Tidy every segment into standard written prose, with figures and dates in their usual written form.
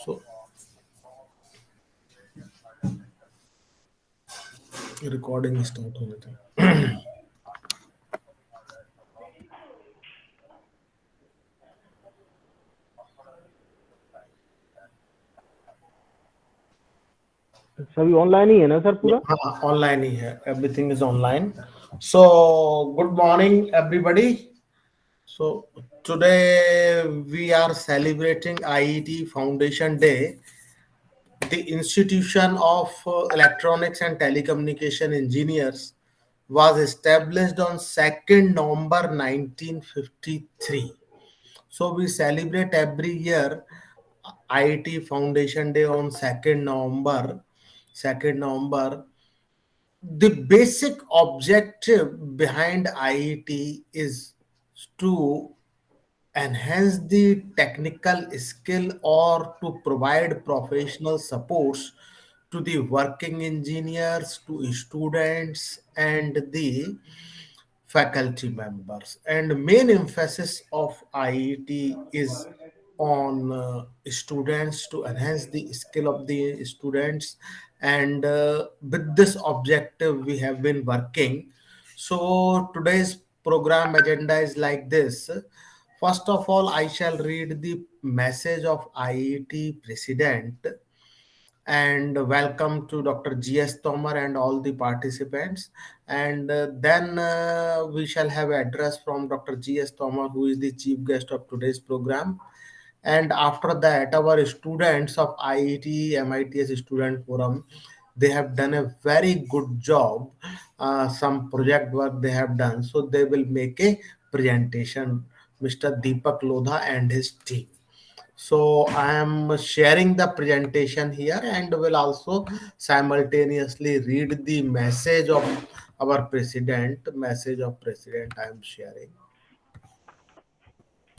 So recording start होने थे. सभी ऑनलाइन ही है ना सर पूरा? हाँ, ऑनलाइन ही है. Everything is online. So good morning, everybody. So today we are celebrating IET Foundation Day. The Institution of Electronics and Telecommunication Engineers was established on 2nd November 1953. So we celebrate every year IIT Foundation Day on 2nd November. 2nd November. The basic objective behind IIT is to enhance the technical skill or to provide professional supports to the working engineers, to students, and the faculty members. And main emphasis of IET is on students to enhance the skill of the students. And with this objective, we have been working. So today's program agenda is like this. First of all, I shall read the message of IET President and welcome to Dr. G.S. Tomar and all the participants. And then we shall have address from Dr. G.S. Tomar, who is the chief guest of today's program. And after that, our students of IET, MITS Student Forum, they have done a very good job. Some project work they have done. So they will make a presentation, Mr. Deepak Lodha and his team. So I am sharing the presentation here and will also simultaneously read the message of our president. Message of president I am sharing.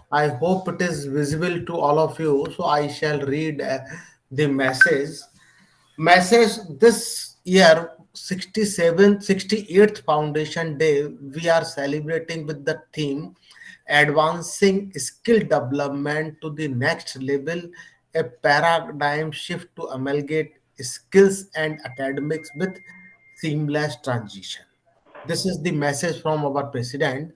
I hope it is visible to all of you. So I shall read the message. Message this year 68th Foundation Day we are celebrating with the theme advancing skill development to the next level, a paradigm shift to amalgamate skills and academics with seamless transition. This is the message from our president.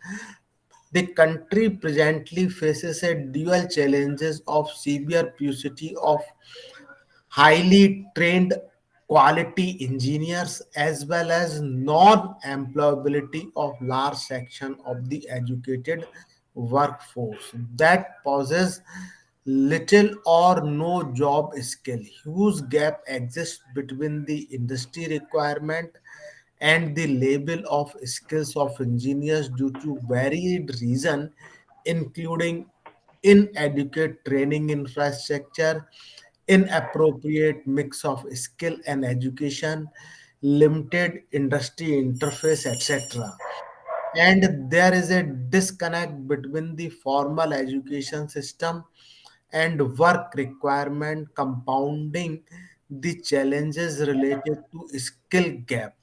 The country presently faces a dual challenges of severe paucity of highly trained quality engineers as well as non-employability of large section of the educated workforce that possess little or no job skill. Huge gap exists between the industry requirement and the level of skills of engineers due to varied reasons, including inadequate training infrastructure, inappropriate mix of skill and education, limited industry interface, etc. And there is a disconnect between the formal education system and work requirement, compounding the challenges related to skill gap.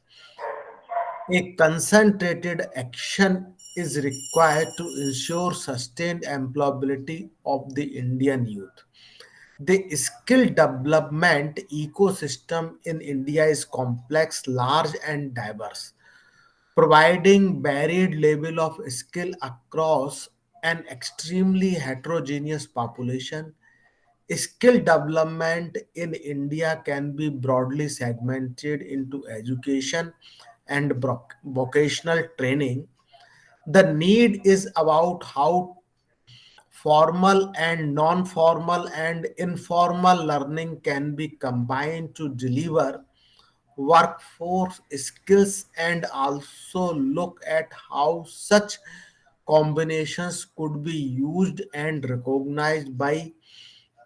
A concentrated action is required to ensure sustained employability of the Indian youth. The skill development ecosystem in India is complex, large, and diverse, providing varied level of skill across an extremely heterogeneous population. Skill development in India can be broadly segmented into education and vocational training. The need is about how formal and non-formal and informal learning can be combined to deliver workforce skills and also look at how such combinations could be used and recognized by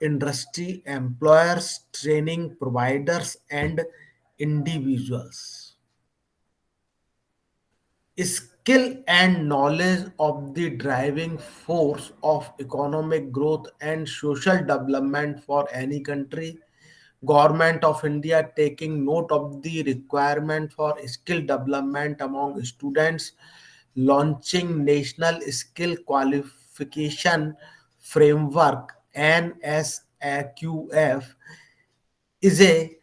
industry employers, training providers, and individuals. Skill and knowledge of the driving force of economic growth and social development for any country. Government of India taking note of the requirement for skill development among students, launching National Skill Qualification Framework (NSFQ) AQF is a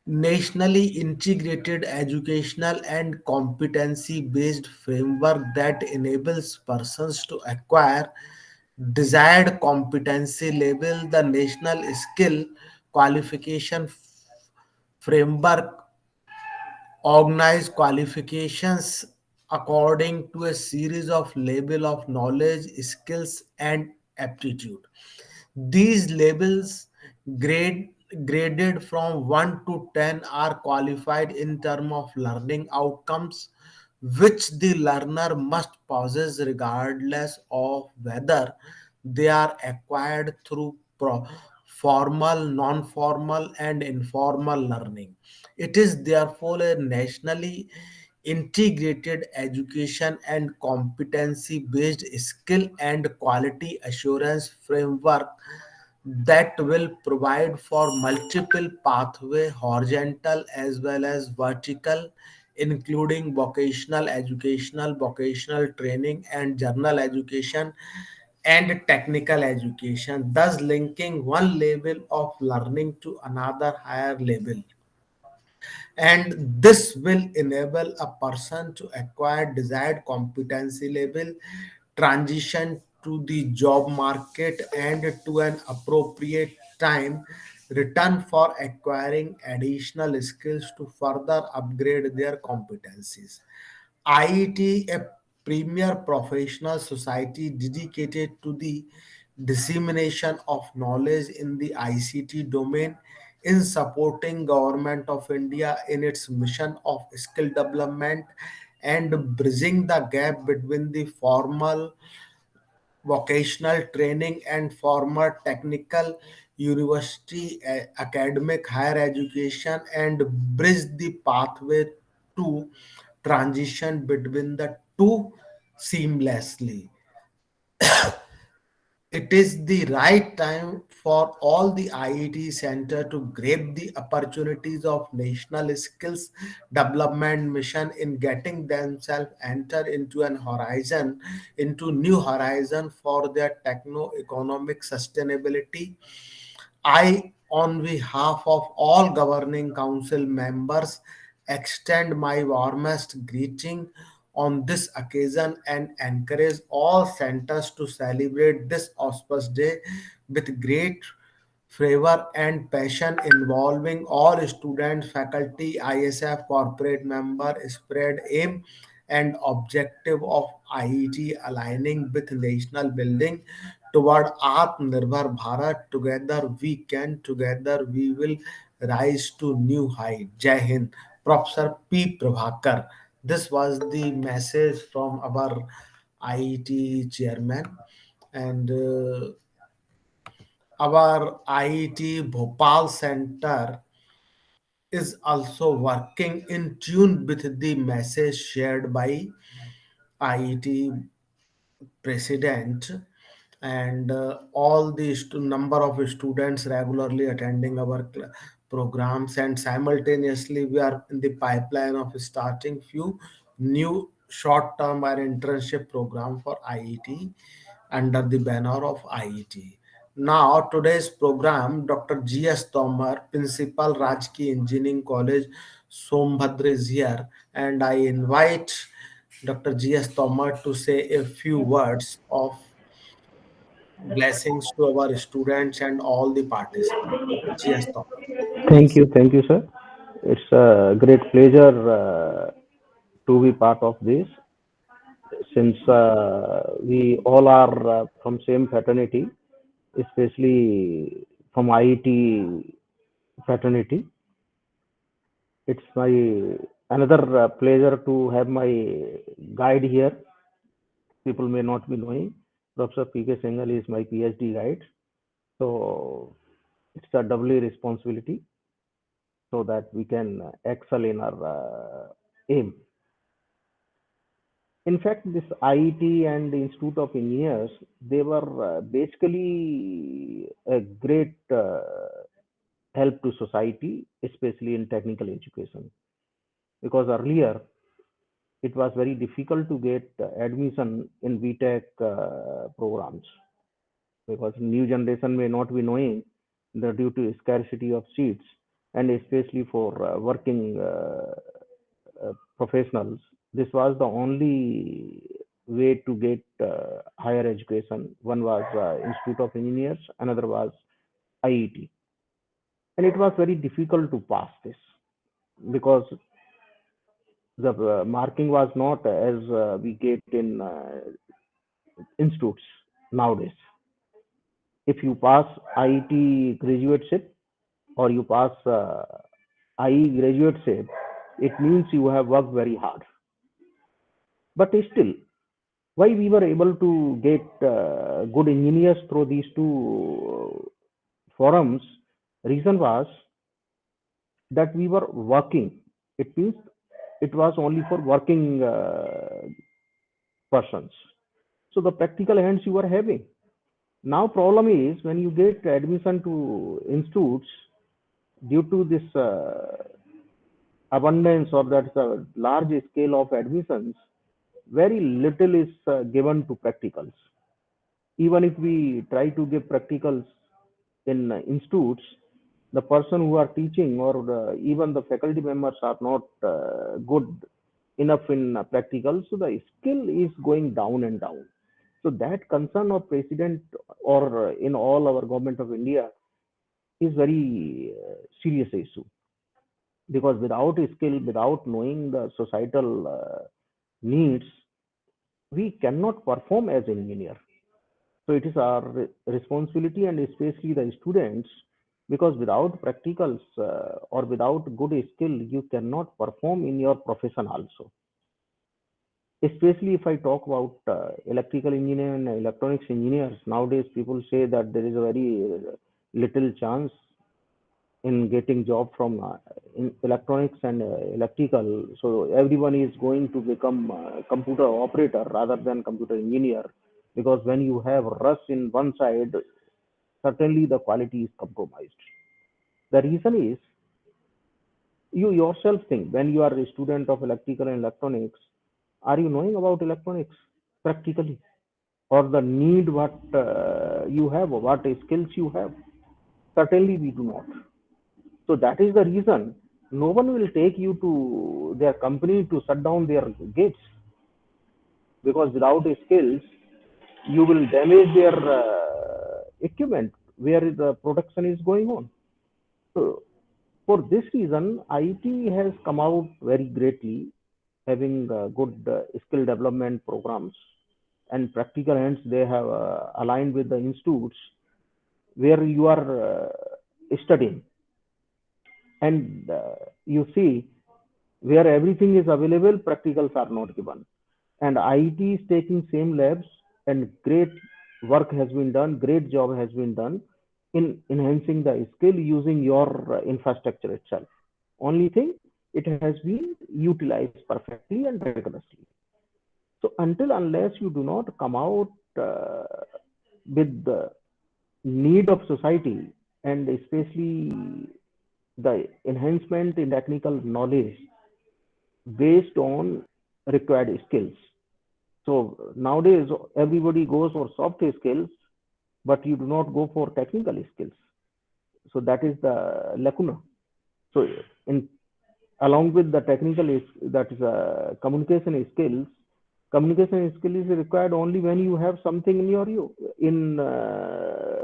nationally integrated educational and competency based framework that enables persons to acquire desired competency level. The national skill qualification framework organize qualifications according to a series of level of knowledge, skills, and aptitude. These labels grade graded from 1 to 10 are qualified in terms of learning outcomes which the learner must possess regardless of whether they are acquired through formal, non-formal, and informal learning. It is therefore a nationally integrated education and competency based skill and quality assurance framework that will provide for multiple pathway, horizontal as well as vertical, including vocational educational, vocational training, and general education and technical education, thus linking one level of learning to another higher level. And this will enable a person to acquire desired competency level, transition to the job market, and to an appropriate time return for acquiring additional skills to further upgrade their competencies. IET, a premier professional society dedicated to the dissemination of knowledge in the ICT domain, in supporting government of India in its mission of skill development and bridging the gap between the formal vocational training and former technical university academic higher education, and bridge the pathway to transition between the two seamlessly. It is the right time for all the IET center to grab the opportunities of national skills development mission in getting themselves enter into an horizon, into new horizon for their techno economic sustainability. I, on behalf of all governing council members, extend my warmest greeting on this occasion and encourage all centers to celebrate this auspicious day with great fervor and passion, involving all students, faculty, ISF, corporate member, spread aim and objective of IET aligning with national building toward Atmanirbhar Bharat. Together we can, together we will rise to new height. Jai Hind. Professor P. Prabhakar. This was the message from our IET chairman, and our IET Bhopal Center is also working in tune with the message shared by IET president, and all the number of students regularly attending our programs, and simultaneously we are in the pipeline of starting few new short term or internship program for IET under the banner of IET. Now, today's program, Dr. G.S. Tomar, Principal Rajki Engineering College, Sombhadra is here, and I invite Dr. G.S. Tomar to say a few words of blessings to our students and all the participants. Dr. G.S. Tomar, please. Thank you, sir. It's a great pleasure to be part of this, since we all are from same fraternity, especially from IET fraternity. It's my another pleasure to have my guide here. People may not be knowing. Professor P.K. Singhal is my PhD guide. So it's a doubly responsibility so that we can excel in our aim. In fact, this IET and the Institute of Engineers, they were basically a great help to society, especially in technical education. Because earlier, it was very difficult to get admission in BTech programs, because new generation may not be knowing. due to scarcity of seats, and especially for working professionals, this was the only way to get higher education. One was Institute of Engineers, another was IET, and it was very difficult to pass this because the marking was not as we get in institutes nowadays. If you pass IET graduateship or you pass IE graduateship, it means you have worked very hard. But still, why we were able to get good engineers through these two forums? Reason was that we were working. It means it was only for working persons. So the practical hands you were having. Now problem is when you get admission to institutes, due to this abundance or that large scale of admissions, very little is given to practicals. Even if we try to give practicals in institutes, the person who are teaching or even the faculty members are not good enough in practicals, so the skill is going down and down. So that concern of president or in all our government of India is very serious issue, because without a skill, without knowing the societal needs, we cannot perform as an engineer. So it is our responsibility, and especially the students, because without practicals or without good skill, you cannot perform in your profession also. Especially if I talk about electrical engineer and electronics engineers, nowadays people say that there is a very little chance in getting job from in electronics and electrical. So everyone is going to become computer operator rather than computer engineer, because when you have rush in one side, certainly the quality is compromised. The reason is, you yourself think, when you are a student of electrical and electronics, are you knowing about electronics practically, or the need what you have, or what skills you have? Certainly we do not. So that is the reason no one will take you to their company to shut down their gates, because without skills you will damage their equipment where the production is going on. So for this reason, IT has come out very greatly, having good skill development programs and practical hands. They have aligned with the institutes where you are studying, and you see where everything is available, practicals are not given. And IT is taking same labs, and great work has been done, great job has been done in enhancing the skill using your infrastructure itself. Only thing, it has been utilized perfectly and rigorously. So until unless you do not come out with the need of society, and especially the enhancement in technical knowledge based on required skills. So nowadays everybody goes for soft skills, but you do not go for technical skills. So that is the lacuna. So in along with the technical is, that is communication skills. Communication skill is required only when you have something in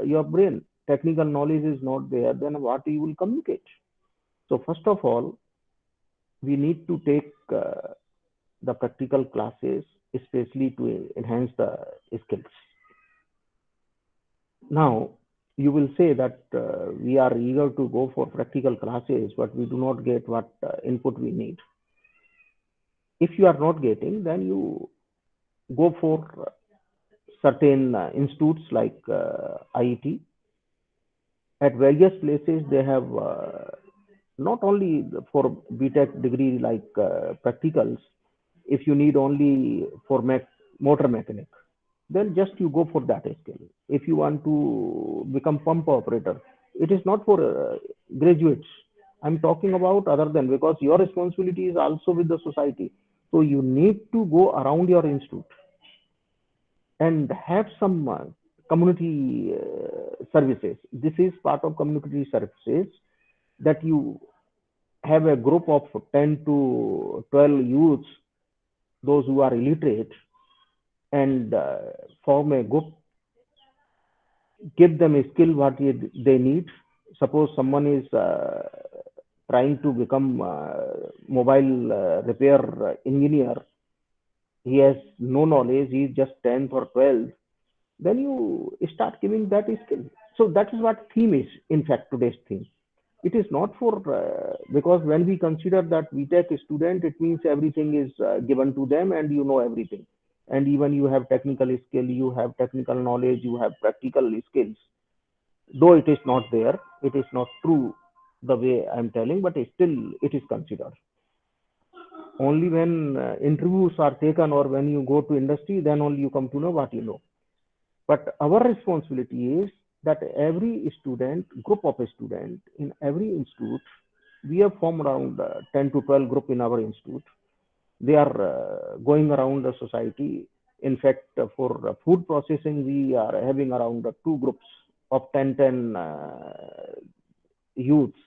your brain. Technical knowledge is not there, then what you will communicate? So first of all, we need to take the practical classes, especially to enhance the skills. Now, you will say that we are eager to go for practical classes, but we do not get what input we need. If you are not getting, then you go for certain institutes like IET. At various places, they have not only for BTech degree like practicals. If you need only for motor mechanic, then just you go for that skill. If you want to become pump operator, it is not for graduates. I'm talking about other than, because your responsibility is also with the society. So you need to go around your institute and have some community services. This is part of community services, that you have a group of 10 to 12 youths, those who are illiterate, and form a group, give them a skill what they need. Suppose someone is trying to become mobile repair engineer, he has no knowledge, he is just 10th or 12th, then you start giving that skill. So that is what theme is, in fact, today's theme. It is not for, because when we consider that VTech student, it means everything is given to them and you know everything. And even you have technical skill, you have technical knowledge, you have practical skills. Though it is not there, it is not true the way I'm telling, but still it is considered. Only when interviews are taken or when you go to industry, then only you come to know what you know. But our responsibility is that every student, group of a student in every institute, we have formed around 10 to 12 group in our institute. They are going around the society. In fact, for food processing, we are having around two groups of 10 youths,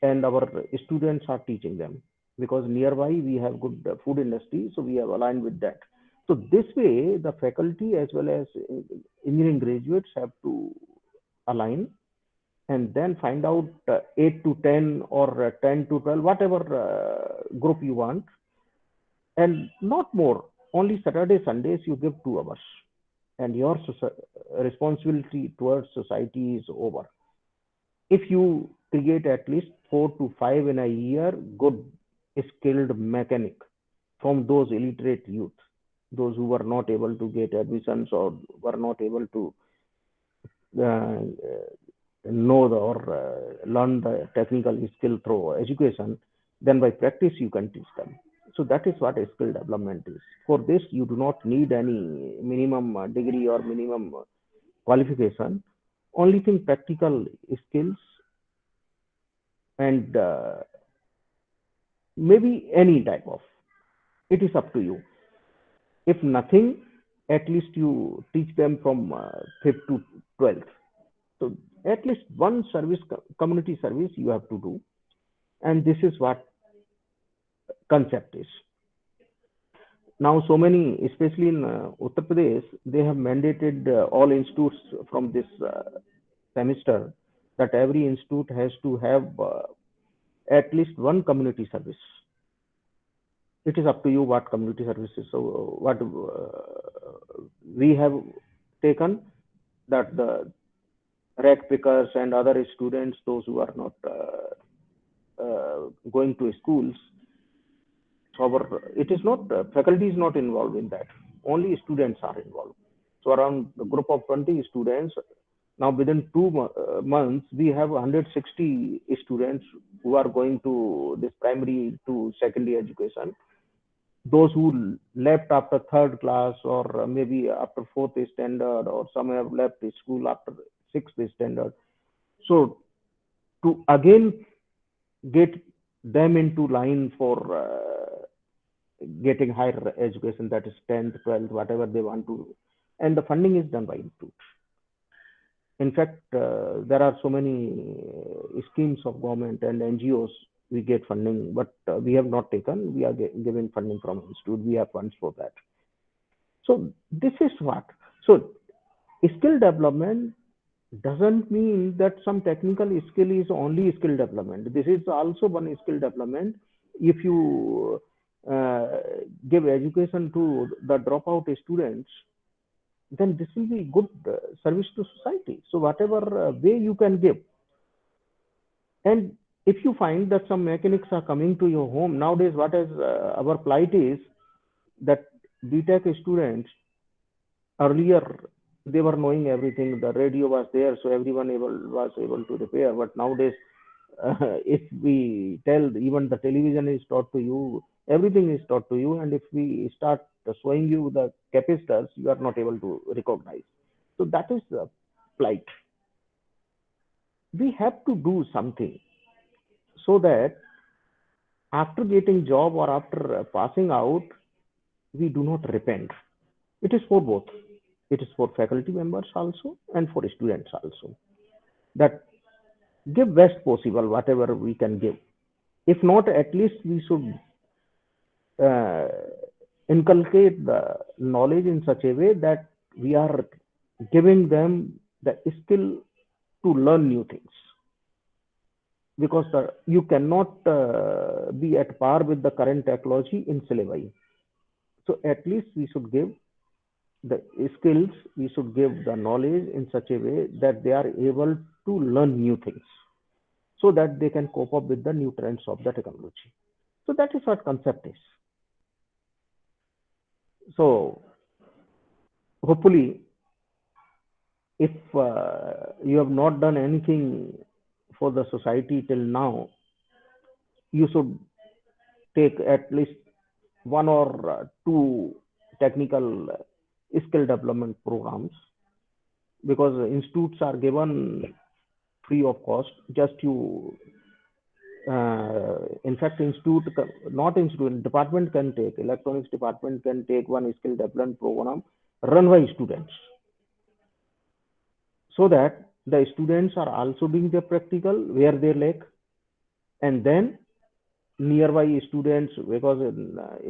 and our students are teaching them, because nearby we have good food industry, so we have aligned with that. So this way, the faculty as well as engineering graduates have to align and then find out 8 to 10 or 10 to 12, whatever group you want, and not more. Only Saturday, Sundays you give 2 hours, and your responsibility towards society is over. If you create at least 4 to 5 in a year, good skilled mechanic from those illiterate youth, those who were not able to get admissions or were not able to uh, know or learn the technical skill through education, then by practice you can teach them. So that is what a skill development is. For this, you do not need any minimum degree or minimum qualification. Only thing, practical skills, and maybe any type of. It is up to you. If nothing, at least you teach them from 5th to 12th. So at least one service, community service you have to do. And this is what concept is. Now, so many, especially in Uttar Pradesh, they have mandated all institutes from this semester that every institute has to have at least one community service. It is up to you what community services. So what we have taken, that the rag pickers and other students, those who are not going to schools, our, it is not, faculty is not involved in that. Only students are involved. So around a group of 20 students. Now within 2 months, we have 160 students who are going to this primary to secondary education. Those who left after third class, or maybe after fourth standard, or some have left the school after sixth standard. So to again get them into line for getting higher education, that is 10th, 12th, whatever they want to do. And the funding is done by institute. In fact, there are so many schemes of government and NGOs we get funding, but we have not taken. We are giving funding from institute. We have funds for that. So this is what. So skill development doesn't mean that some technical skill is only skill development. This is also one skill development. If you uh, give education to the dropout students, then this will be good service to society. So whatever way you can give. And if you find that some mechanics are coming to your home nowadays, what is our plight is that BTech students, earlier they were knowing everything, the radio was there, so everyone was able to repair. But nowadays, if we tell, even the television is taught to you, everything is taught to you, and if we start showing you the capacitors, you are not able to recognize. So that is the plight. We have to do something so that after getting job or after passing out, we do not repent. It is for both. It is for faculty members also and for students also. That give best possible whatever we can give. If not, at least we should uh, inculcate the knowledge in such a way that we are giving them the skill to learn new things, because you cannot be at par with the current technology in syllabi. So at least we should give the skills, we should give the knowledge in such a way that they are able to learn new things, so that they can cope up with the new trends of the technology. So that is what concept is. So hopefully, if you have not done anything for the society till now, you should take at least one or two technical skill development programs, because institutes are given free of cost. Just you, in fact, not institute, department can take, electronics department can take one skill development program run by students, so that the students are also doing the practical where they lack, and then nearby students, because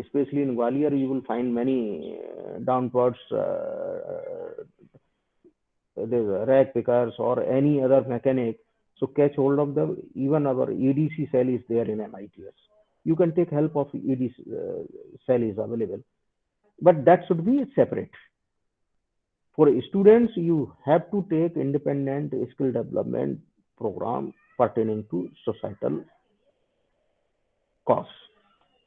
especially in Gwalior you will find many downwards the rack pickers or any other mechanic. So catch hold of the, even our EDC cell is there in MITS. You can take help of EDC cell is available, but that should be separate. For students, you have to take independent skill development program pertaining to societal costs.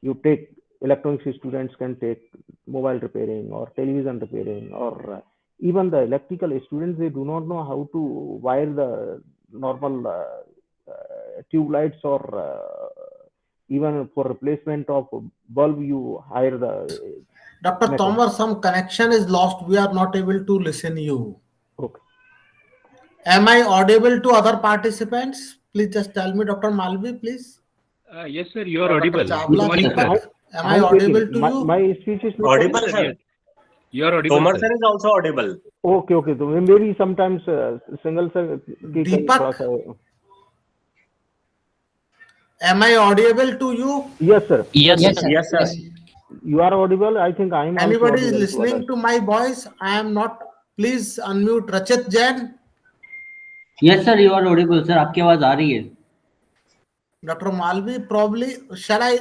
You take, electronics students can take mobile repairing or television repairing, or even the electrical students, they do not know how to wire the normal tube lights, or even for replacement of bulb you hire the Dr. mechanic. Tomar, some connection is lost. We are not able to listen you. Okay. Am I audible to other participants? Please just tell me, Dr. Malvi, please. Yes, sir, you are Dr. audible. Good Chavla, morning, sir. Deepak, am I I'm audible taking to you? my speech is not Audible, Yes, sir. sir, yes. You are audible, Tomar sir. sir is also audible. okay. Okay, so maybe sometimes single sir की कहीं Deepak? थोड़ा सा- Am I audible to you? yes sir, Yes, yes, sir. Yes, sir. you are audible. I think I am also Anybody is audible to listening others. to my voice? I am not. Please unmute Rachit Jain. Yes, sir, you are audible, sir. आपकी आवाज आ रही है. Dr. Malvi, probably, shall I?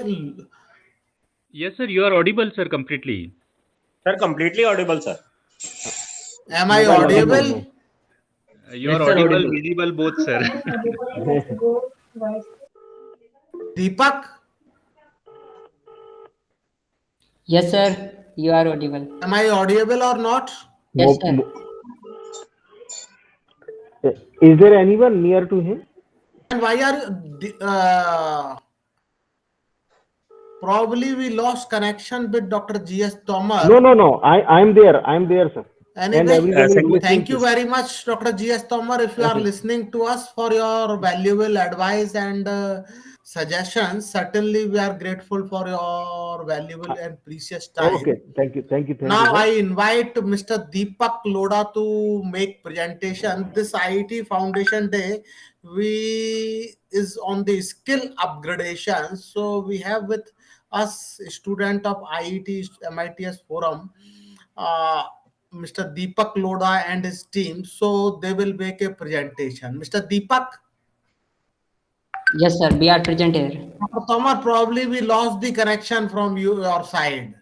Yes, sir, you are audible, sir, completely. Sir, completely audible, sir. Am I Mobile audible? audible. You Yes, are sir, audible, audible. visible both, sir. Deepak, Yes, sir, you are audible. am I audible or not? Yes, sir. Is there anyone near to him? And why are you? Probably we lost connection with Dr. G.S. Tomar. No. I'm there. I'm there, sir. And Anyway, everyone is listening thank you to- very much, Dr. G.S. Tomar, if you are listening to us, for your valuable advice and suggestions. Certainly, we are grateful for your valuable and precious time. Okay, thank you. Now, sir. I invite Mr. Deepak Loda to make presentation. This IET Foundation Day, we is on the skill upgradation. So we have with us student of IET MITS Forum, Mr. Deepak Loda and his team. So they will make a presentation. Mr. Deepak, Yes, sir, we are present here. Dr. Tomar, probably we lost the connection from your side.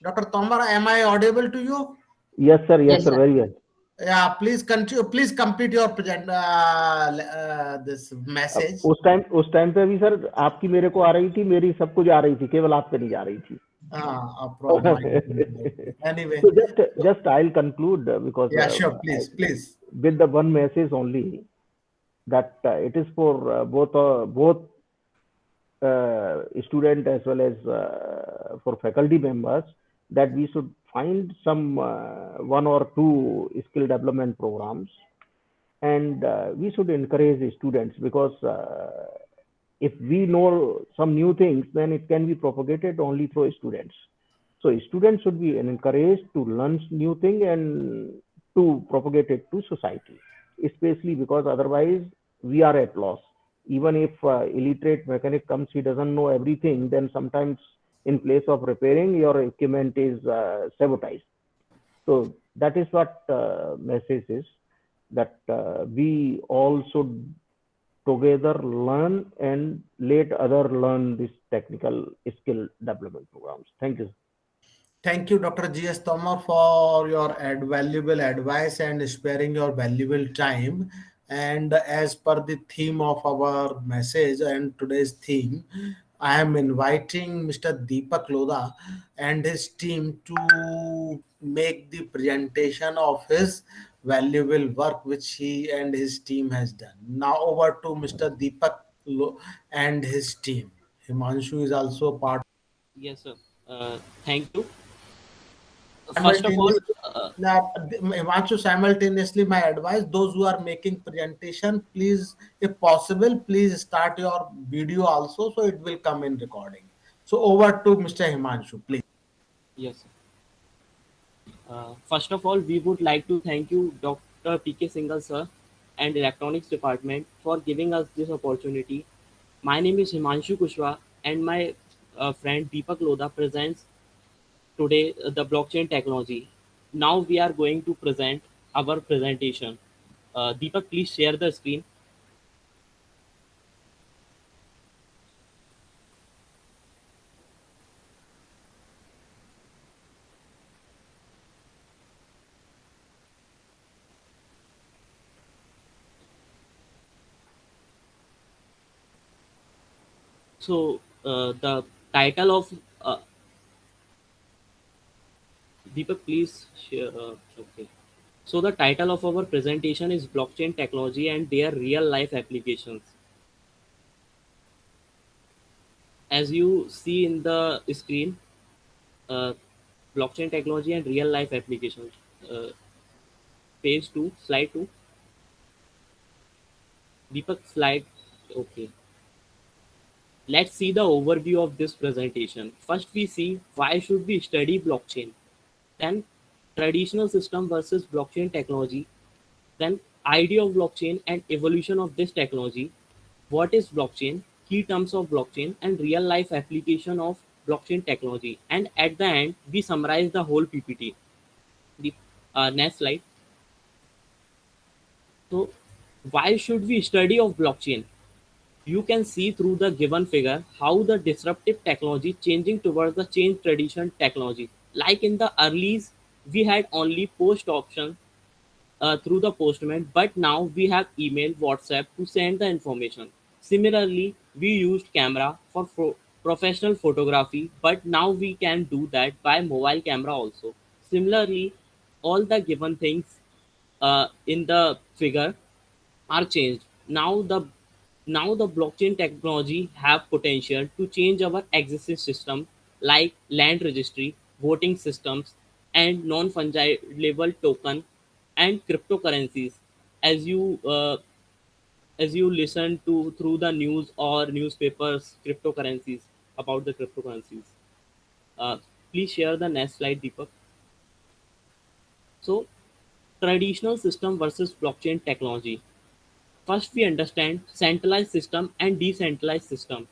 Dr. Tomar, am I audible to you? Yes, sir. Yes, Yes, sir. sir. Very well. Yeah, please continue. Please complete your present this message. उस time पे भी sir आपकी मेरे को आ रही थी, मेरी सबको जा रही थी, केवल आप पे नहीं जा रही थी. A problem. Anyway, So just I'll conclude because yeah, sure. Please. with the one message only, that it is for both student as well as for faculty members, that we should find some one or two skill development programs, and we should encourage the students, because if we know some new things, then it can be propagated only through students. So students should be encouraged to learn new thing and to propagate it to society, especially because otherwise we are at loss. Even if illiterate mechanic comes, he doesn't know everything, then sometimes in place of repairing, your equipment is sabotaged. So that is what message is, that we all should together learn and let other learn this technical skill development programs. Thank you. Thank you, Dr. G.S. Tomar, for your valuable advice and sparing your valuable time. And as per the theme of our message and today's theme, I am inviting Mr. Deepak Lodha and his team to make the presentation of his valuable work which he and his team has done. Now over to Mr. Deepak and his team. Himanshu is also part. Yes, sir. Thank you. First of all, Simultaneously, want to simultaneously my advice, those who are making presentation, please, if possible, please start your video also, so it will come in recording. So over to Mr. Himanshu, please. yes, sir. First of all, we would like to thank you, Dr. P.K. Singhal, sir, and Electronics Department for giving us this opportunity. My name is Himanshu Kushwa, and my friend Deepak Lodha presents today the blockchain technology. Now we are going to present our presentation. Deepak, please share the screen. So the title of Deepak, please share. Okay. So the title of our presentation is Blockchain Technology and Their Real Life Applications. As you see in the screen, uh, blockchain technology and real life applications. Uh, Page 2, slide 2. Deepak, slide. Okay. Let's see the overview of this presentation. First, we see why should we study blockchain. Then, traditional system versus blockchain technology. Then, idea of blockchain and evolution of this technology. What is blockchain? Key terms of blockchain and real life application of blockchain technology. And at the end, we summarize the whole PPT. The next slide. So, why should we study of blockchain? You can see through the given figure how the disruptive technology changing towards the change tradition technology. Like in the earlies, we had only post option through the postman, but now we have email, WhatsApp to send the information. Similarly, we used camera for professional photography, but now we can do that by mobile camera also. Similarly, all the given things in the figure are changed. Now the blockchain technology have potential to change our existing system like land registry, voting systems, and non-fungible token and cryptocurrencies. As you listen to through the news or newspapers, cryptocurrencies about the cryptocurrencies. Uh, Please share the next slide, Deepak. So, traditional system versus blockchain technology. First, we understand centralized system and decentralized system.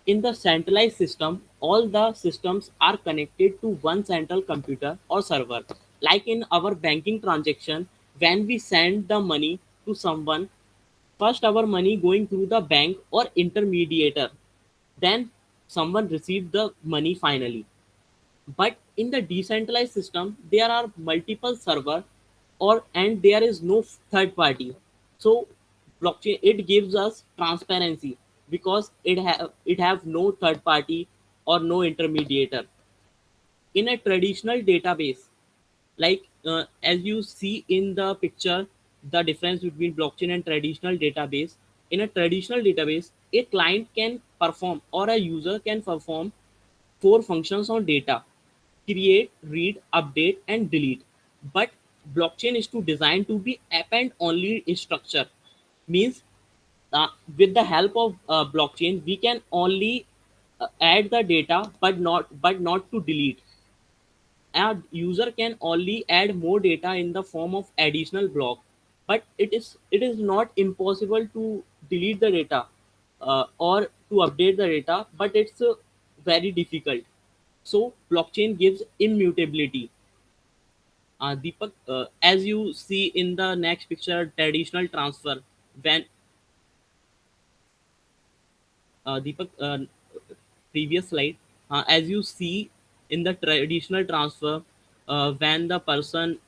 In the centralized system, all the systems are connected to one central computer or server. Like in our banking transaction, when we send the money to someone, first our money going through the bank or intermediator, then someone received the money finally. But in the decentralized system there are multiple server or and there is no third party. So blockchain it gives us transparency because it have no third party or no intermediator. In a traditional database, like as you see in the picture, the difference between blockchain and traditional database. In a traditional database, a client can perform or a user can perform four functions on data: create, read, update, and delete. But blockchain is to design to be append only in structure. Means with the help of blockchain, we can only add the data, but not to delete. a user can only add more data in the form of additional block, but it is not impossible to delete the data or to update the data, but it's very difficult. So blockchain gives immutability. Deepak, as you see in the next picture, traditional transfer, when Deepak, previous slide, as you see in the traditional transfer, when the person,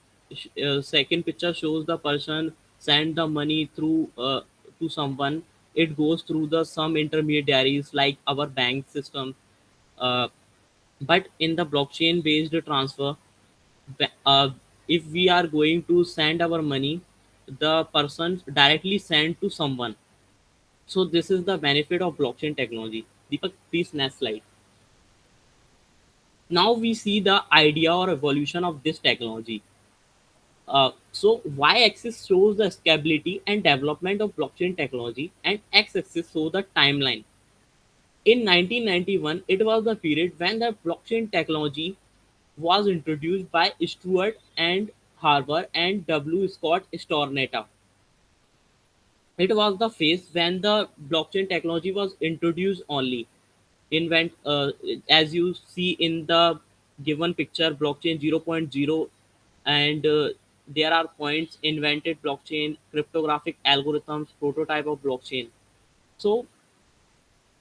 second picture shows the person send the money through to someone, it goes through the some intermediaries like our bank system. Uh, but in the blockchain based transfer, uh, if we are going to send our money, the person directly send to someone. So this is the benefit of blockchain technology. Deepak, please next slide. Now we see the idea or evolution of this technology. So y-axis shows the scalability and development of blockchain technology, and x-axis shows the timeline. In 1991, it was the period when the blockchain technology was introduced by Stuart and Harbour and W. Scott Stornetta. It was the phase when the blockchain technology was introduced only. Invent As you see in the given picture, blockchain 0.0, and there are points: invented blockchain, cryptographic algorithms, prototype of blockchain. So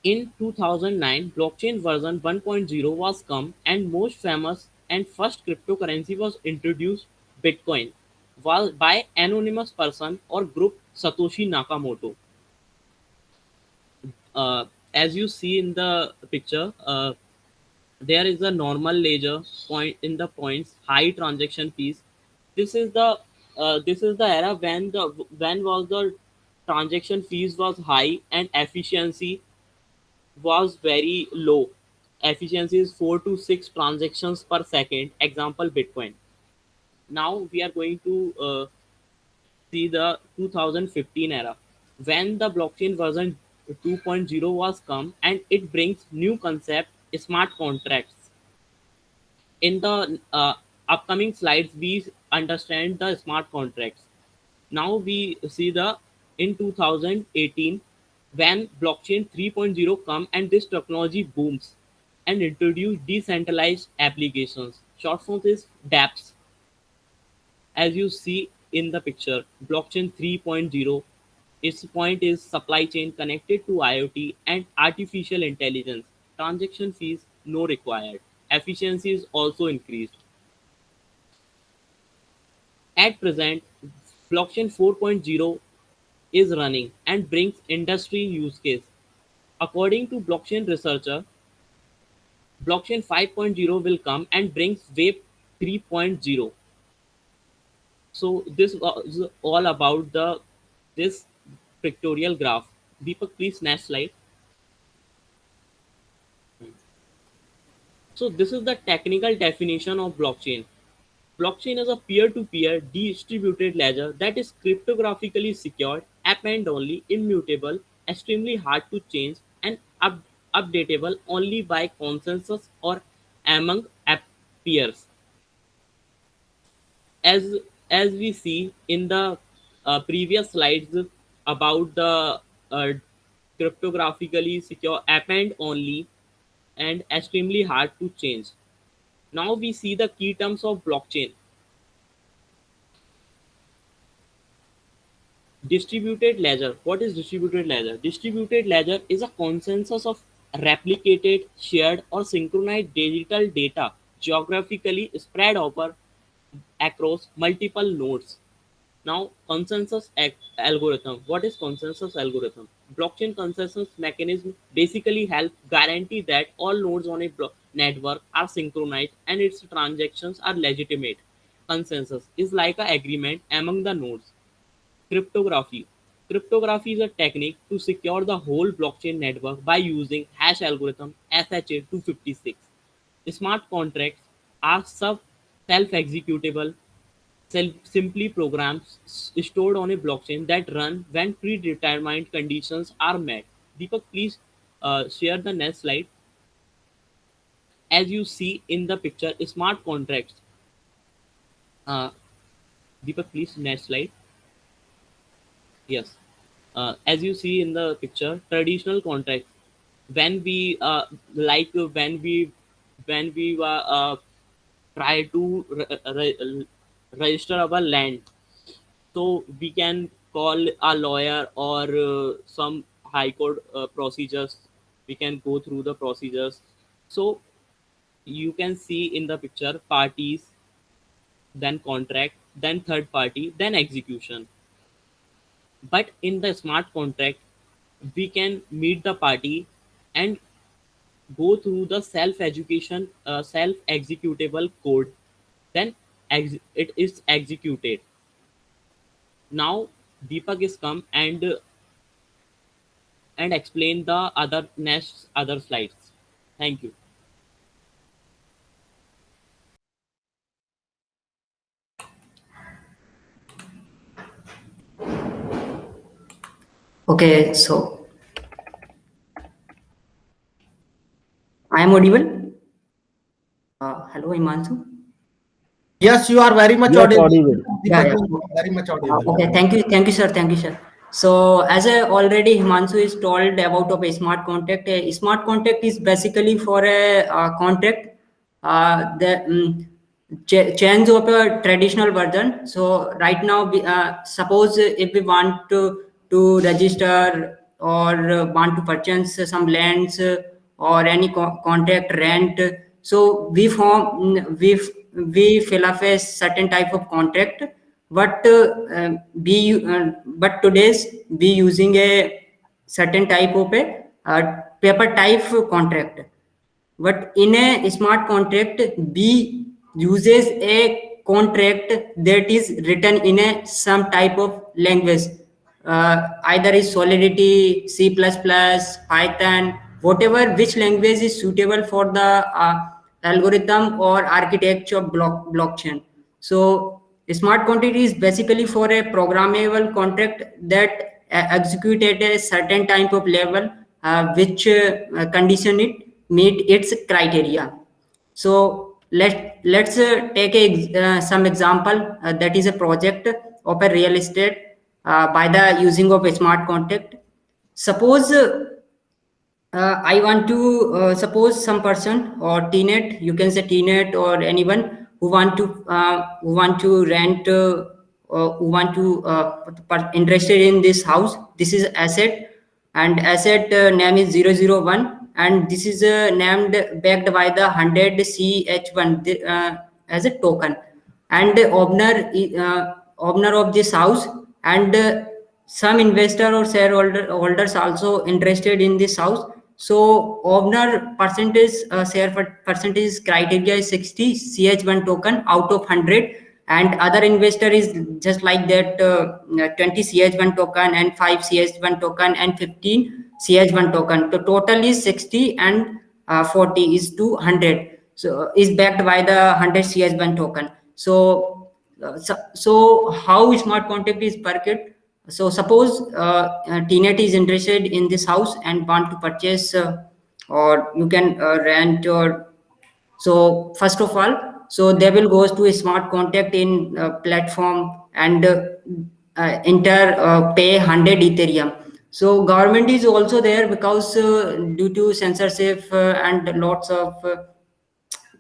in 2009, blockchain version 1.0 was come, and most famous and first cryptocurrency was introduced, Bitcoin, was by anonymous person or group Satoshi Nakamoto. uh, as you see in the picture, there is a normal ledger point in the points high transaction fees. This is the era when was the transaction fees was high and efficiency was very low. Efficiency is 4 to 6 transactions per second. Example, Bitcoin. Now we are going to see the 2015 era, when the blockchain version 2.0 was come, and it brings new concept, smart contracts. In the upcoming slides we understand the smart contracts. Now we see the in 2018, when blockchain 3.0 come, and this technology booms and introduce decentralized applications. Short form is dApps. As you see in the picture, blockchain 3.0, its point is supply chain connected to IoT and artificial intelligence. Transaction fees no required. Efficiency is also increased. At present, blockchain 4.0 is running and brings industry use case. According to blockchain researcher, blockchain 5.0 will come and brings wave 3.0. So this was all about the this pictorial graph. Deepak, please next slide. So this is the technical definition of blockchain. Blockchain is a peer-to-peer distributed ledger that is cryptographically secured, append-only, immutable, extremely hard to change, and updatable only by consensus or among peers. As we see in the previous slides about the uh, cryptographically secure, append-only, and extremely hard to change. Now we see the key terms of blockchain. Distributed ledger. What is distributed ledger? Distributed ledger is a consensus of replicated, shared, or synchronized digital data geographically spread over across multiple nodes. Now, consensus algorithm. What is consensus algorithm? Blockchain consensus mechanism basically help guarantee that all nodes on a network are synchronized and its transactions are legitimate. Consensus is like an agreement among the nodes. Cryptography. Cryptography is a technique to secure the whole blockchain network by using hash algorithm SHA-256. Smart contracts are self-executable, simply programs stored on a blockchain that run when predetermined conditions are met. Deepak, please share the next slide. as you see in the picture, smart contracts. Deepak, please next slide. Yes. As you see in the picture, traditional contracts. When we try to register our land, so we can call a lawyer or some high court procedures. We can go through the procedures. So you can see in the picture parties, then contract, then third party, then execution. But in the smart contract, we can meet the party and go through the self-education, self-executable code. Then it is executed. Now Deepak is come and explain the other slides. Thank you. Okay, so I am audible. Hello, Himanshu. Yes, you are very much Yes, audible. audible. Yeah, Deepak, yeah. you are very much audible. Okay, thank you, sir. So, as I already Himanshu is told about of a smart contract. A smart contract is basically for a contract. Change of a traditional version. So right now, suppose if we want to register or want to purchase some lands or any contract rent, so we fill up a certain type of contract, but but today's we using a certain type of a paper type contract. But in a smart contract, B uses a contract that is written in a some type of language, either is Solidity, C++, Python, whatever which language is suitable for the algorithm or architecture of blockchain. So a smart contract is basically for a programmable contract that execute at a certain type of level, which condition it meet its criteria. So let's take some example, that is a project of a real estate by the using of a smart contract. Suppose I want to suppose some person or teenage, you can say teenage or anyone who want to rent, who want to interested in this house. This is asset, and asset name is 001, and this is named backed by the 100 CH1 as a token, and the owner of this house, and some investor or shareholders also interested in this house. So owner percentage share percentage criteria is 60 CH1 token out of 100, and other investor is just like that, 20 CH1 token and 5 CH1 token and 15 CH1 token. The total is 60 and 40 is 200. So is backed by the 100 CH1 token. So how smart contract is worked? So suppose Tnet is interested in this house and want to purchase, or you can rent, or so first of all, so they will go to a smart contract in platform and enter pay 100 Ethereum. So government is also there because due to censorship and lots of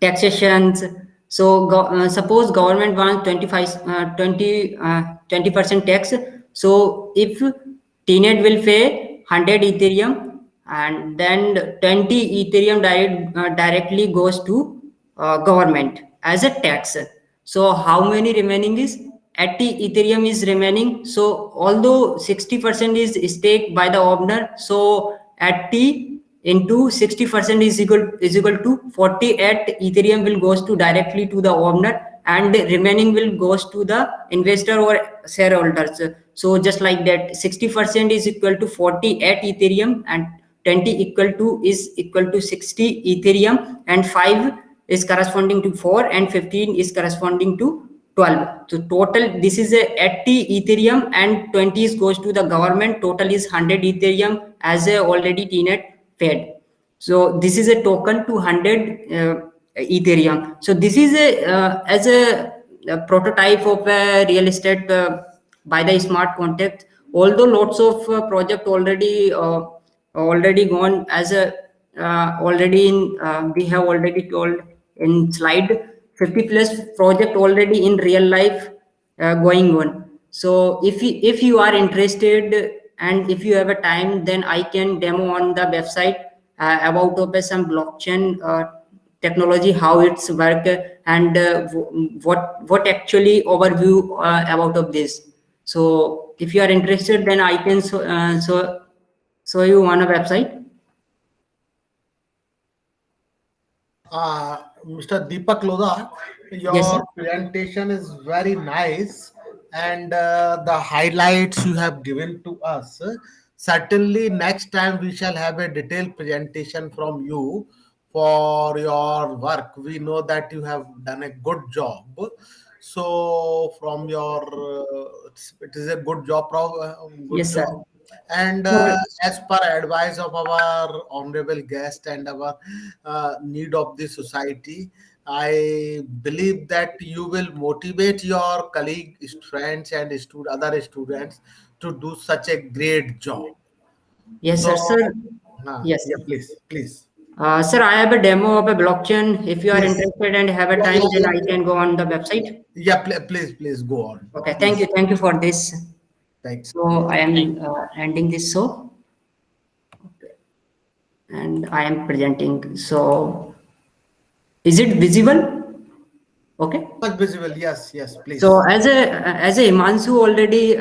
taxations. So suppose government wants 20% tax. So if Tnet will pay 100 Ethereum, and then 20 Ethereum directly goes to government as a tax. So how many remaining is 80 Ethereum is remaining. So although 60% is stake by the owner, so 80 into 60% is equal to 48 Ethereum will goes to directly to the owner, and remaining will goes to the investor or shareholders. So just like that, 60% is equal to 48 Ethereum, and 20 is equal to 60 Ethereum, and 5 is corresponding to 4, and 15 is corresponding to 12. So total this is a 80 Ethereum, and 20 is goes to the government. Total is 100 Ethereum as a already Tnet paid. So this is a token to 100 Ethereum. So this is as a prototype of a real estate by the smart contract. Although lots of project already gone as a already in we have already told in slide 50 plus project already in real life going on. So if you are interested and if you have a time, then I can demo on the website about some blockchain technology, how it's work, and what actually overview about of this. So if you are interested, then I can show you on a website. Mr. Deepak Lodha, Yes, sir. your presentation is very nice, and the highlights you have given to us. Certainly, next time we shall have a detailed presentation from you for your work. We know that you have done a good job. So, from your, it is a good job, good Yes, sir. job. And So, as per advice of our honorable guest and our need of the society, I believe that you will motivate your colleague, friends, and other students to do such a great job. yes, So, sir. Yes. yeah, please, please. Sir, I have a demo of a blockchain. If you are Yes. interested and have a Yeah, time, yeah, then yeah. I can go on the website. Yeah, please, please go on. Okay, Please. thank you for this. So I am ending this show, and I am presenting. So is it visible? Okay. Much visible. Yes, yes, please. So as a Himanshu already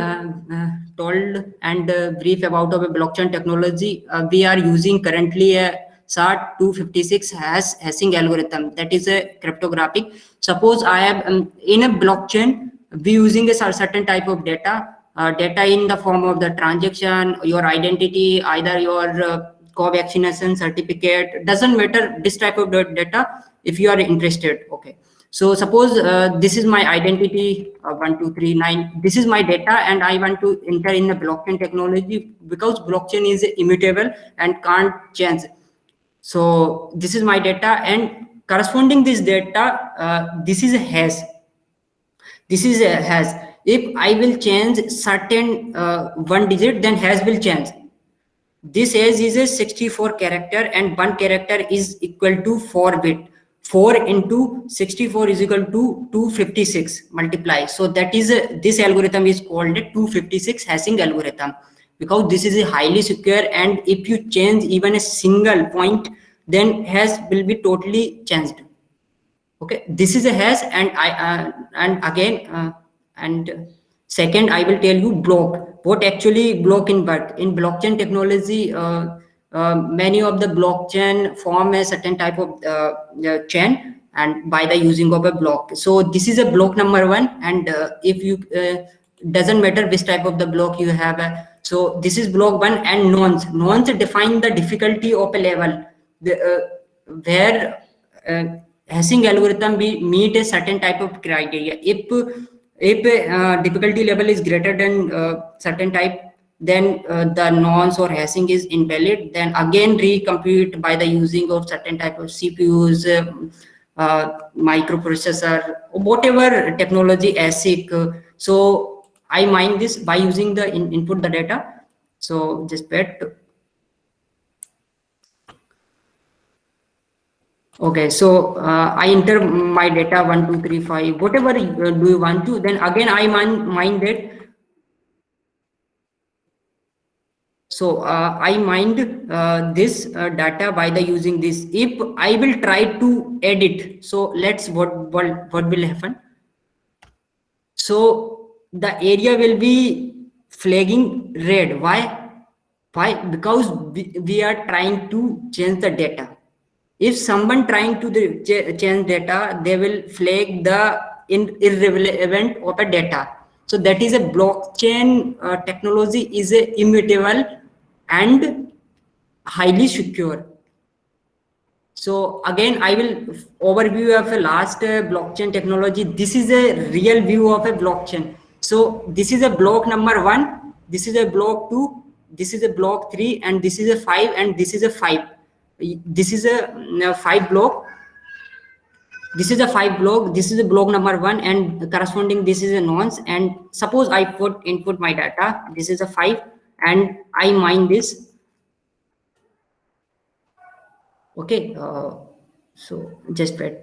told and brief about our blockchain technology, we are using currently a SHA-256 hashing algorithm, that is a cryptographic. Suppose I have in a blockchain we using a certain type of data in the form of the transaction, your identity, either your co-vaccination certificate, doesn't matter this type of data if you are interested. Okay. So suppose this is my identity 1239. This is my data, and I want to enter in the blockchain technology because blockchain is immutable and can't change. So this is my data, and corresponding this data, this is a hash. This is a hash. If I will change certain one digit, then hash will change. This hash is a 64 character, and one character is equal to 4 bit. 4 into 64 is equal to 256 multiply. So that is this algorithm is called a 256 hashing algorithm, because this is a highly secure, and if you change even a single point, then hash will be totally changed. Okay, this is a hash, and and second I will tell you block. What actually block in blockchain technology? Many of the blockchain form a certain type of chain, and by the using of a block. So this is a block number 1, and if you doesn't matter which type of the block you have. So this is block 1, and nonce define the difficulty of a level where hashing algorithm we meet a certain type of criteria. If difficulty level is greater than certain type, then the nonce or hashing is invalid. Then again recompute by the using of certain type of CPUs, microprocessor, whatever technology ASIC. So I mine this by using the input the data. So just wait. Okay, so I enter my data 1 2 3 5, whatever do you want to. Then again I mine that. So I mined this data by the using this. If I will try to edit, so let's what will happen. So the area will be flagging red. Why? Because we are trying to change the data. If someone trying to change data, they will flag the irrelevant of a data. So that is a blockchain technology is a immutable and highly secure. So again I will overview of a last blockchain technology. This is a real view of a blockchain. So this is a block number 1, this is a block 2, this is a block 3, and this is a 5, and this is a 5. this is a 5 block. This is a 5 block. This is a block number 1, and corresponding this is a nonce. And suppose I input my data. This is a 5, and I mine this. Okay, so just wait.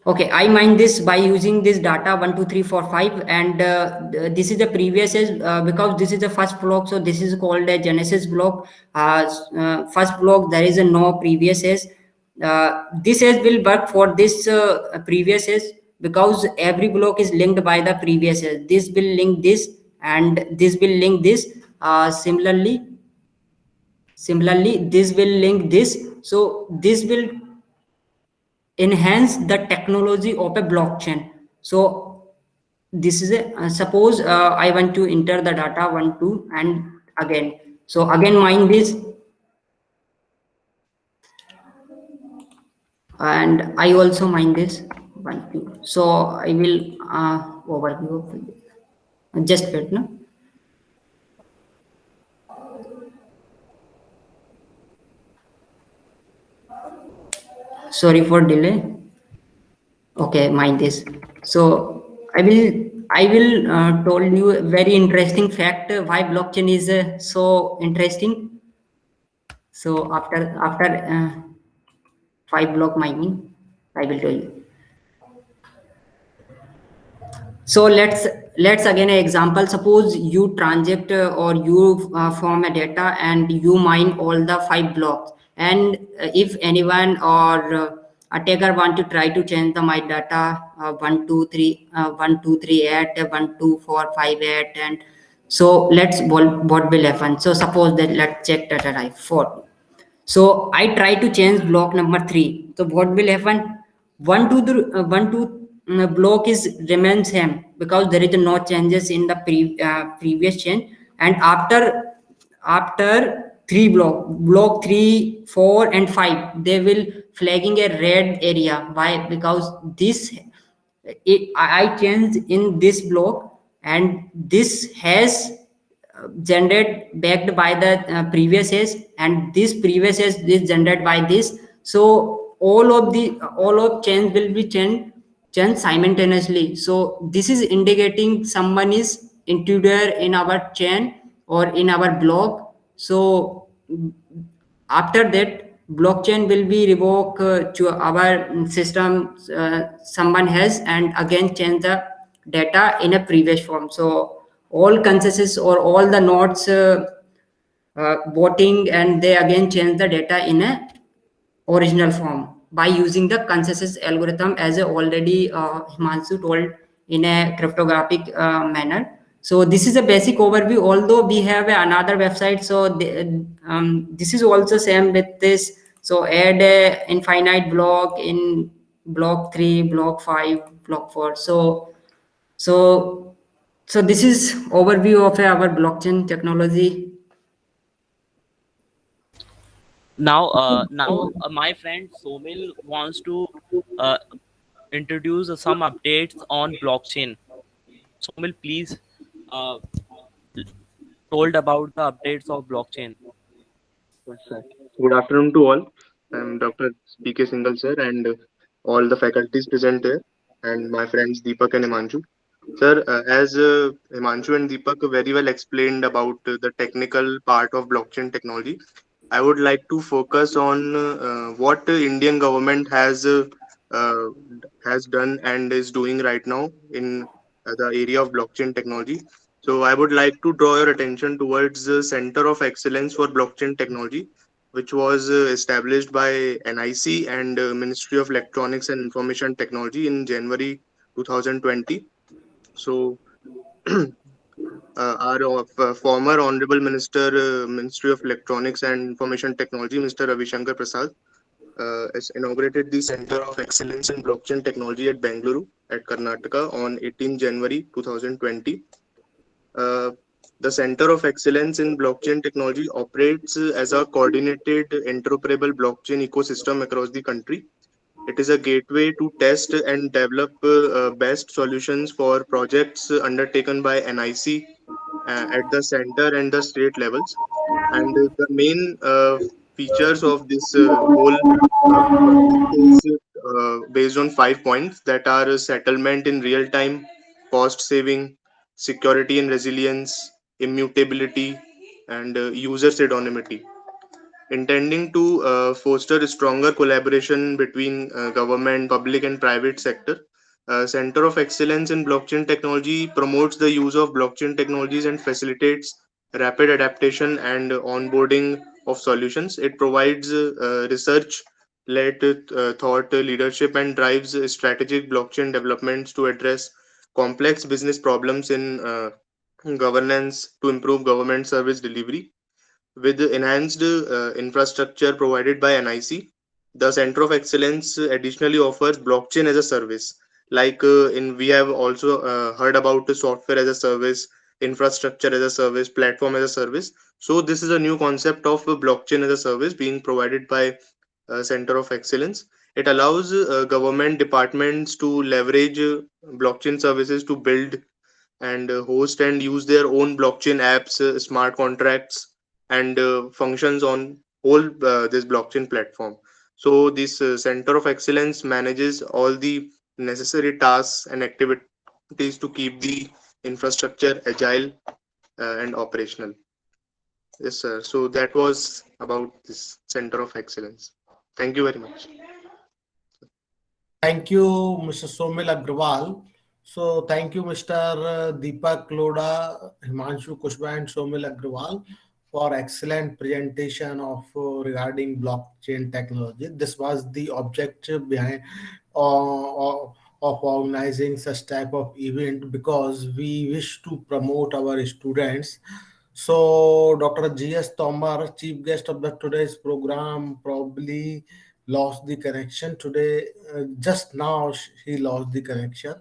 Okay, I mine this by using this data 1 2 3 4 5, and this is the previous edge, because this is the first block, so this is called a genesis block. First block, there is a no previous edge. This edge will work for this previous edge, because every block is linked by the previous edge. This will link this, and this will link this. Similarly, this will link this. So this will enhance the technology of a blockchain. So this is a suppose I want to enter the data 1 2, and again, so again mine this, and I also mine this 1 2. So I will overview of it. Just wait, no. Sorry for delay. Okay, mind this. So I will told you a very interesting fact why blockchain is so interesting. So after 5 block mining, I will tell you. So let's again an example. Suppose you transact or you form a data and you mine all the 5 blocks. And if anyone or attacker want to try to change the my data 1 2 3 1 2 3 8 1 2 4 5 8, and so what will happen. So suppose that let's check data type 4. So I try to change block number 3. So what will happen? 1 2 block is remains same, because there is no changes in the previous chain. And after 3 block 3 4 and 5, they will flagging a red area. Why? Because this I changed in this block, and this has generated backed by the previous edge, and this previous edge is generated by this. So all of chains will be changed simultaneously. So this is indicating someone is intruder in our chain or in our block. So after that, blockchain will be revoked to our system someone has, and again change the data in a previous form. So all consensus or all the nodes voting, and they again change the data in a original form by using the consensus algorithm, as already Himanshu told in a cryptographic manner. So this is a basic overview, although we have another website. So this is also same with this. So add a infinite block in block 3, block 5, block 4. So this is overview of our blockchain technology. Now, my friend Somil wants to introduce some updates on blockchain. Somil, please told about the updates of blockchain. Yes, sir. Good afternoon to all. I'm Dr. B.K. Singhal, sir, and all the faculties present here, and my friends Deepak and Himanshu. Sir, as Himanshu and Deepak very well explained about the technical part of blockchain technology, I would like to focus on what Indian government has done and is doing right now in the area of blockchain technology. So I would like to draw your attention towards the Center of Excellence for Blockchain Technology, which was established by NIC and Ministry of Electronics and Information Technology in January 2020. So our former Honorable Minister, Ministry of Electronics and Information Technology, Mr. Ravi Shankar Prasad, has inaugurated the Center of Excellence in Blockchain Technology at Bengaluru at Karnataka on 18 January 2020. The Center of Excellence in Blockchain Technology operates as a coordinated interoperable blockchain ecosystem across the country. It is a gateway to test and develop best solutions for projects undertaken by NIC at the center and the state levels. And the main features of this whole concept is based on 5 points that are settlement in real time, cost saving, security and resilience, immutability, and user pseudonymity, intending to foster stronger collaboration between government, public, and private sector. Center of Excellence in Blockchain Technology promotes the use of blockchain technologies and facilitates rapid adaptation and onboarding of solutions. It provides research-led thought leadership and drives strategic blockchain developments to address complex business problems in governance to improve government service delivery. With the enhanced infrastructure provided by NIC, the Center of Excellence additionally offers blockchain as a service. Like in we have also heard about the software as a service, infrastructure as a service, platform as a service. So this is a new concept of blockchain as a service being provided by Center of Excellence. It allows government departments to leverage blockchain services to build and host and use their own blockchain apps, smart contracts, and functions on whole this blockchain platform. So this Center of Excellence manages all the necessary tasks and activities to keep the infrastructure agile and operational. Yes, sir. So that was about this Center of Excellence. Thank you very much. Thank you, Mr. Somil Agrawal. So thank you, Mr. Deepak Loda, Himanshu Kushba, and Somil Agrawal for excellent presentation of regarding blockchain technology. This was the objective behind of organizing such type of event because we wish to promote our students. So Dr. G.S. Tomar, chief guest of the today's program, probably lost the connection today. Just now he lost the connection.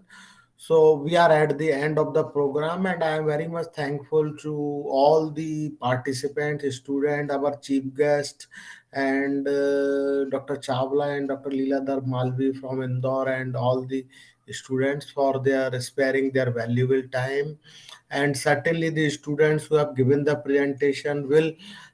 So we are at the end of the program, and I am very much thankful to all the participants, students, our chief guest, and Dr. Chawla and Dr. Leeladhar Malvi from Indore, and all the students for their sparing their valuable time. And certainly the students who have given the presentation will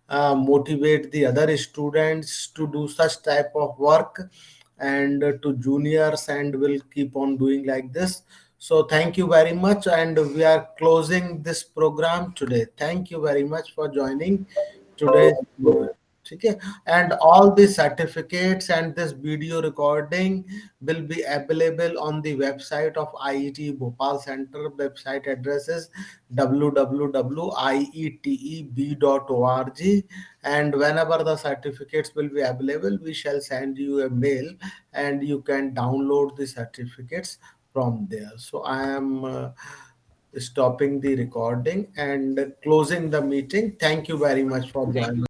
motivate the other students to do such type of work, and to juniors, and will keep on doing like this. So thank you very much, and we are closing this program today. Thank you very much for joining today's program. Okay, and all the certificates and this video recording will be available on the website of IET Bhopal Center. Website address is www.ieteb.org, and whenever the certificates will be available, we shall send you a mail, and you can download the certificates from there. So I am stopping the recording and closing the meeting. Thank you very much for joining.